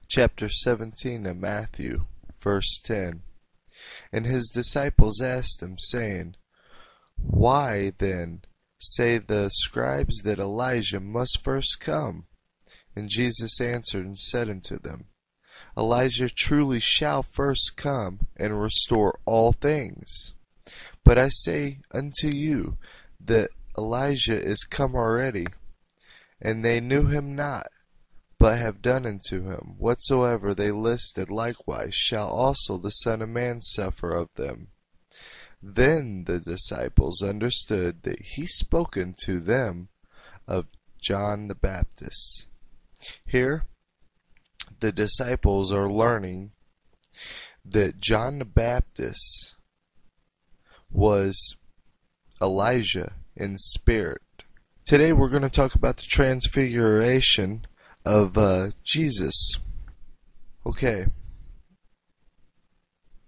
Chapter 17 of Matthew, verse 10. And his disciples asked him, saying, Why then say the scribes that Elijah must first come? And Jesus answered and said unto them, Elijah truly shall first come and restore all things. But I say unto you that Elijah is come already, and they knew him not, but have done unto him whatsoever they listed. Likewise shall also the Son of Man suffer of them. Then the disciples understood that he spoke unto them of John the Baptist. Here, the disciples are learning that John the Baptist was Elijah in spirit. Today we're going to talk about the Transfiguration of Jesus. Okay,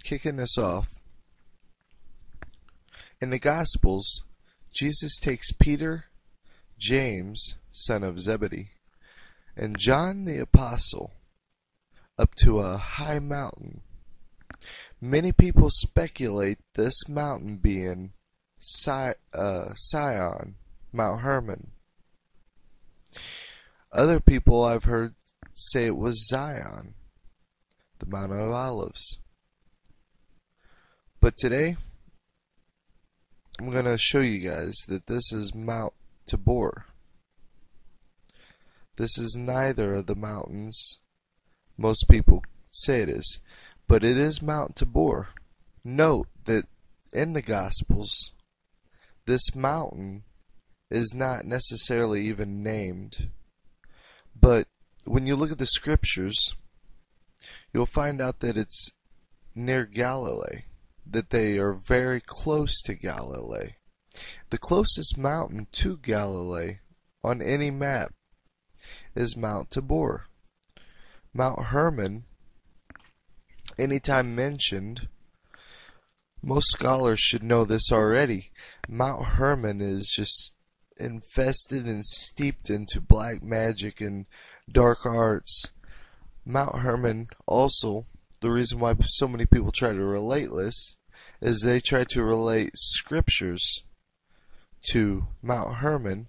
kicking this off. In the Gospels, Jesus takes Peter, James, son of Zebedee, and John the Apostle up to a high mountain. Many people speculate this mountain being Sion, Mount Hermon. Other people I've heard say it was Zion, the Mount of Olives. But today, I'm going to show you guys that this is Mount Tabor. This is neither of the mountains most people say it is, but it is Mount Tabor. Note that in the Gospels, this mountain is not necessarily even named. But when you look at the scriptures, you'll find out that it's near Galilee, that they are very close to Galilee. The closest mountain to Galilee on any map is Mount Tabor. Mount Hermon, anytime mentioned, most scholars should know this already. Mount Hermon is just infested and steeped into black magic and dark arts. Mount Hermon also, the reason why so many people try to relate this is they try to relate scriptures to Mount Hermon.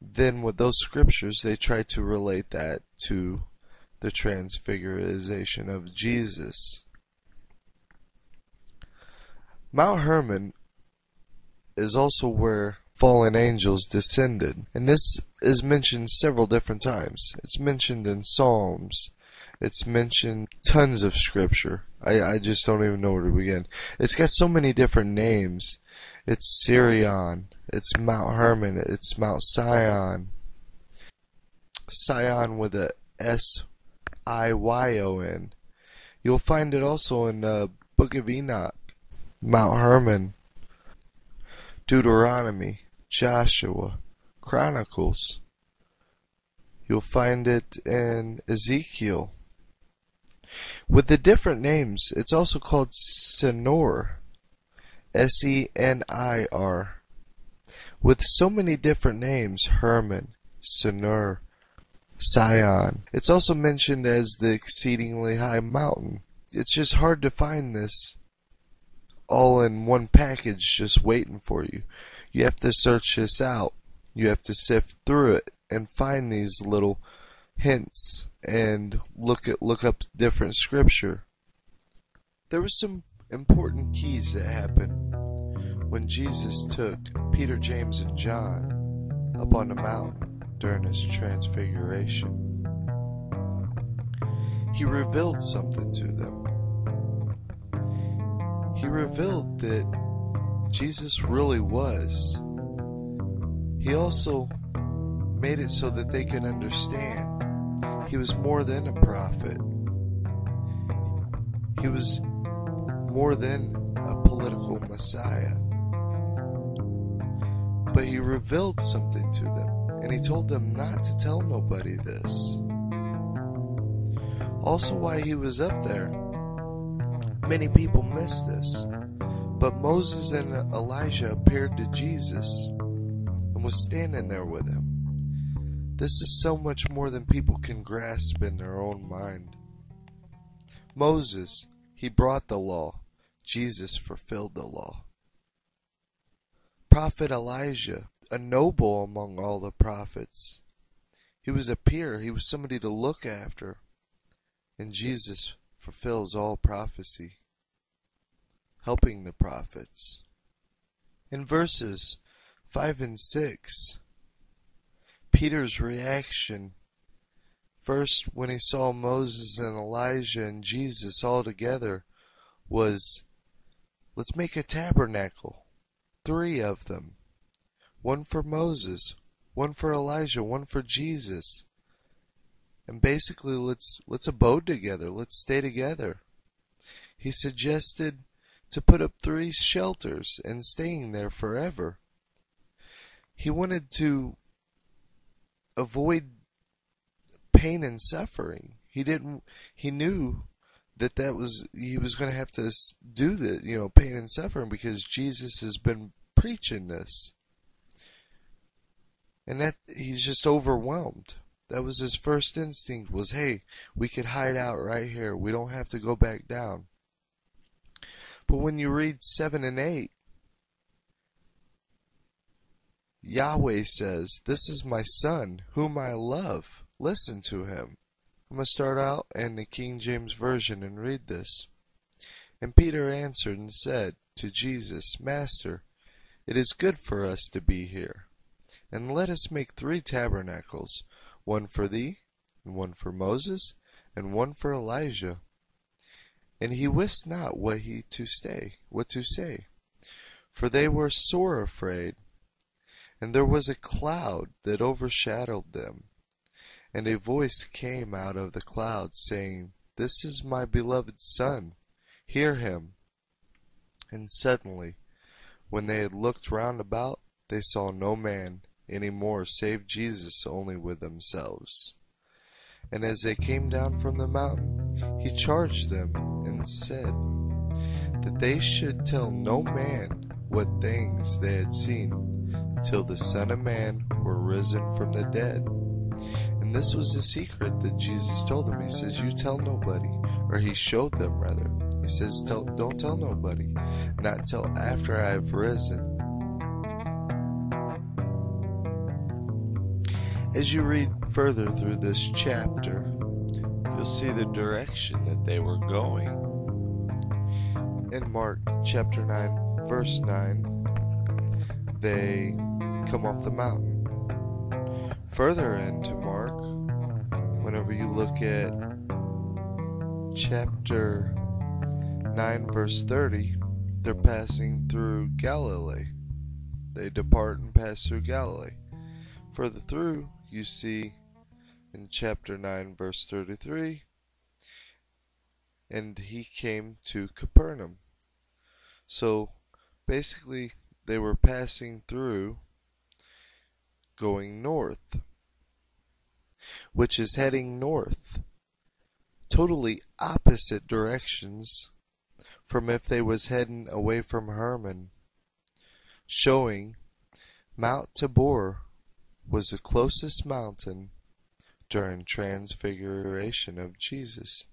Then with those scriptures they try to relate that to the Transfiguration of Jesus. Mount Hermon is also where fallen angels descended, and this is mentioned several different times. It's mentioned in Psalms, it's mentioned tons of scripture. I just don't even know where to begin. It's got so many different names. It's Sirion, it's Mount Hermon, it's Mount Sion. Sion with a S-I-Y-O-N. You'll find it also in the Book of Enoch. Mount Hermon, Deuteronomy, Joshua, Chronicles. You'll find it in Ezekiel. With the different names, it's also called Senor, S-E-N-I-R. With so many different names, Hermon, Senor, Sion. It's also mentioned as the exceedingly high mountain. It's just hard to find this all in one package just waiting for you. You have to search this out. You have to sift through it and find these little hints and look up different scripture. There were some important keys that happened when Jesus took Peter, James, and John up on the mountain during his transfiguration. He revealed something to them. He revealed that Jesus really was. He also made it so that they could understand he was more than a prophet. He was more than a political messiah. But he revealed something to them, and he told them not to tell nobody this. Also, while he was up there, Many people miss this, but Moses and Elijah appeared to Jesus and was standing there with him. This is so much more than people can grasp in their own mind. Moses, he brought the law. Jesus fulfilled the law. Prophet Elijah, a noble among all the prophets. He was a peer. He was somebody to look after. And Jesus fulfills all prophecy, helping the prophets. In verses 5 and 6, Peter's reaction, first when he saw Moses and Elijah and Jesus all together, was, let's make a tabernacle, 3 of them. One for Moses, one for Elijah, one for Jesus. And basically, let's abode together, let's stay together. He suggested to put up 3 shelters and staying there forever. He wanted to avoid pain and suffering. He knew that he was going to have to do the, pain and suffering, because Jesus has been preaching this. And that he's just overwhelmed. That was his first instinct, was, hey, we could hide out right here. We don't have to go back down. But when you read 7 and 8, Yahweh says, "This is my son, whom I love. Listen to him." I'm going to start out in the King James Version and read this. And Peter answered and said to Jesus, "Master, it is good for us to be here. And let us make 3 tabernacles, one for thee, and one for Moses, and one for Elijah." And he wist not what to say, for they were sore afraid. And there was a cloud that overshadowed them. And a voice came out of the cloud, saying, "This is my beloved Son, hear him." And suddenly, when they had looked round about, they saw no man any more save Jesus only with themselves. And as they came down from the mountain, he charged them and said that they should tell no man what things they had seen, till the Son of Man were risen from the dead. And this was the secret that Jesus told them. He says, you tell nobody, or he showed them rather. He says, don't tell nobody, not until after I have risen. As you read further through this chapter, you'll see the direction that they were going. In Mark chapter 9, verse 9, they come off the mountain. Further into Mark, whenever you look at chapter 9, verse 30, they're passing through Galilee. They depart and pass through Galilee. Further through, you see in chapter 9, verse 33, and he came to Capernaum. So basically, they were passing through, going north, which is heading north, totally opposite directions from if they was heading away from Hermon, showing Mount Tabor was the closest mountain during Transfiguration of Jesus.